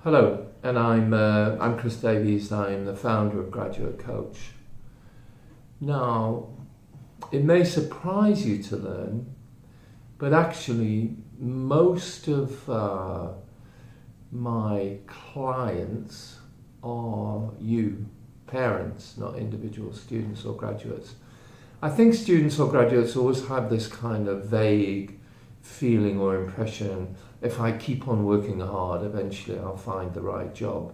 Hello, and I'm Chris Davies. I'm the founder of Graduate Coach. Now, it may surprise you to learn, but actually, most of my clients are you, parents, not individual students or graduates. I think students or graduates always have this kind of vague feeling or impression: if I keep on working hard, eventually I'll find the right job.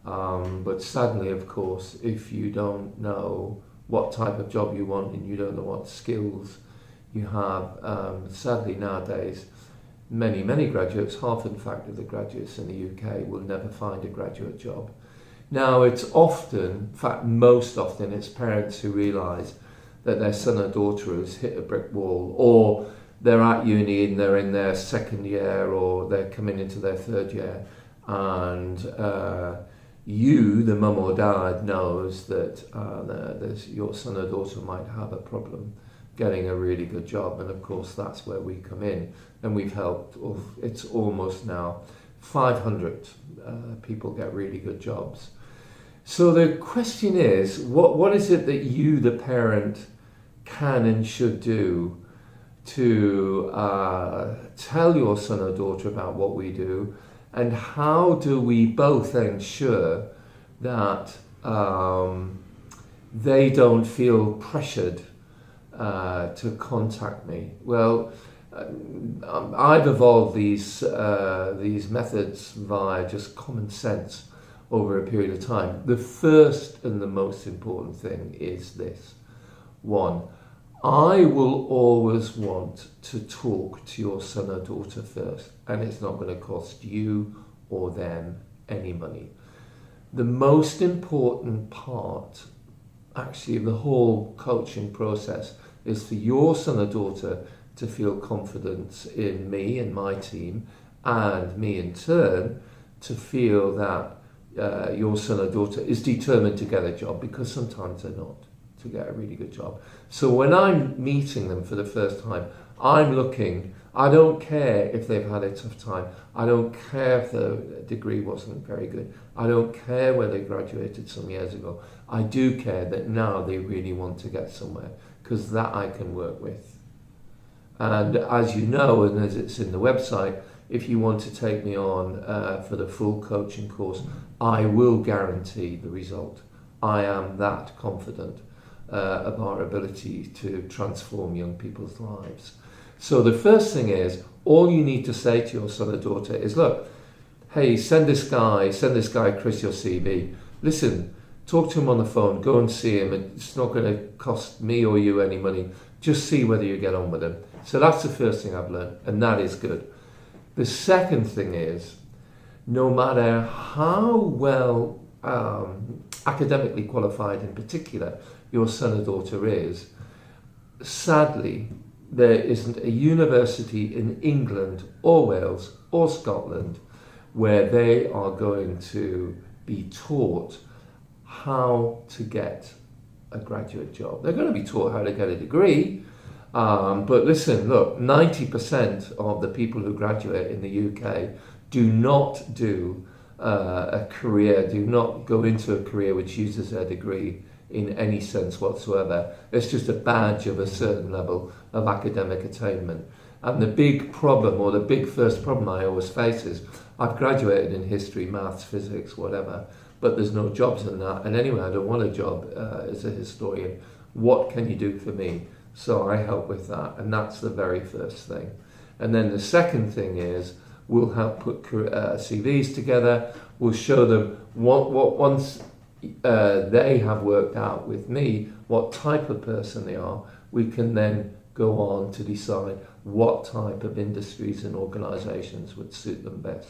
But sadly, of course, if you don't know what type of job you want and you don't know what skills you have, sadly nowadays, many graduates, half in fact of the graduates in the UK, will never find a graduate job. Now, it's often, in fact most often, it's parents who realise that their son or daughter has hit a brick wall, or they're at uni and they're in their second year or they're coming into their third year, and you, the mum or dad, knows that your son or daughter might have a problem getting a really good job, and of course that's where we come in, and we've helped, it's almost now 500 people get really good jobs. So the question is, what is it that you, the parent, can and should do to tell your son or daughter about what we do, and how do we both ensure that they don't feel pressured to contact me? Well, I've evolved these methods via just common sense over a period of time. The first and the most important thing is this: one, I will always want to talk to your son or daughter first, and it's not going to cost you or them any money. The most important part, actually, of the whole coaching process is for your son or daughter to feel confidence in me and my team, and me in turn to feel that your son or daughter is determined to get a job, because sometimes they're not, to get a really good job. So when I'm meeting them for the first time, I'm looking, I don't care if they've had a tough time, I don't care if the degree wasn't very good, I don't care where they graduated some years ago. I do care that now they really want to get somewhere, because that I can work with. And as you know, and as it's in the website, if you want to take me on for the full coaching course, I will guarantee the result. I am that confident of our ability to transform young people's lives. So the first thing is, all you need to say to your son or daughter is, look, hey, send this guy Chris your CV. Listen, talk to him on the phone, go and see him. It's not going to cost me or you any money. Just see whether you get on with him. So that's the first thing I've learned, and that is good. The second thing is, no matter how well academically qualified in particular your son or daughter is, sadly, there isn't a university in England or Wales or Scotland where they are going to be taught how to get a graduate job. They're going to be taught how to get a degree, but listen, look, 90% of the people who graduate in the UK do not do a career, do not go into a career which uses their degree in any sense whatsoever. It's just a badge of a certain level of academic attainment. And the big problem, or the big first problem I always face is, I've graduated in history, maths, physics, whatever, but there's no jobs in that. And anyway, I don't want a job as a historian. What can you do for me? So I help with that, and that's the very first thing. And then the second thing is, we'll help put CVs together. We'll show them once they have worked out with me what type of person they are, we can then go on to decide what type of industries and organisations would suit them best.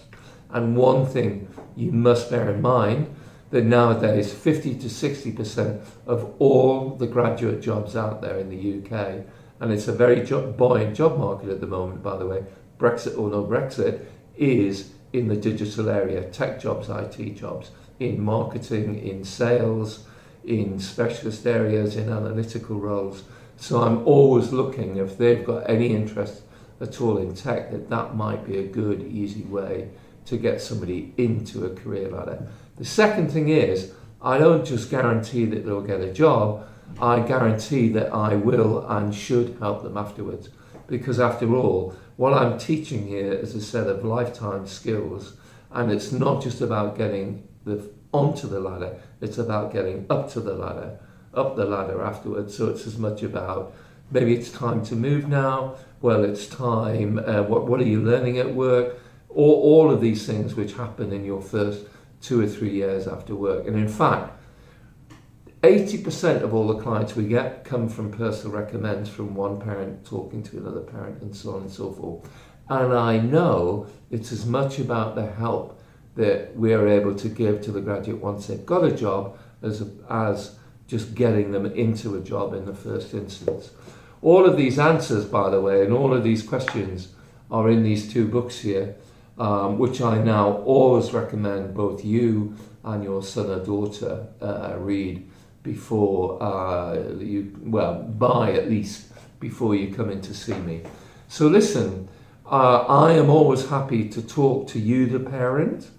And one thing you must bear in mind, that nowadays 50 to 60% of all the graduate jobs out there in the UK, and it's a very buoyant job market at the moment, by the way, Brexit or no Brexit, is in the digital area, tech jobs, IT jobs, in marketing, in sales, in specialist areas, in analytical roles. So I'm always looking, if they've got any interest at all in tech, that might be a good, easy way to get somebody into a career ladder. The second thing is, I don't just guarantee that they'll get a job, I guarantee that I will and should help them afterwards. Because after all, what I'm teaching here is a set of lifetime skills, and it's not just about getting onto the ladder, it's about getting up the ladder afterwards. So it's as much about, maybe it's time to move now, well, it's time, what are you learning at work, or all of these things which happen in your first 2 or 3 years after work. And in fact, 80% of all the clients we get come from personal recommends, from one parent talking to another parent, and so on and so forth. And I know it's as much about the help that we are able to give to the graduate once they've got a job as just getting them into a job in the first instance. All of these answers, by the way, and all of these questions are in these 2 books here, which I now always recommend both you and your son or daughter read before buy at least before you come in to see me. So listen, I am always happy to talk to you, the parent,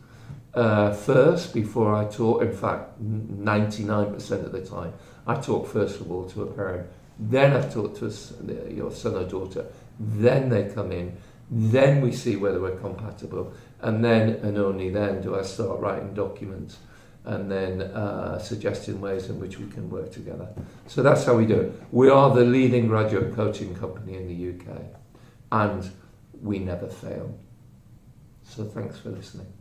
first before I talk. In fact, 99% of the time, I talk first of all to a parent, then I talk to your son or daughter, then they come in, then we see whether we're compatible, and then and only then do I start writing documents and then suggesting ways in which we can work together. So that's how we do it. We are the leading graduate coaching company in the UK, and we never fail. So thanks for listening.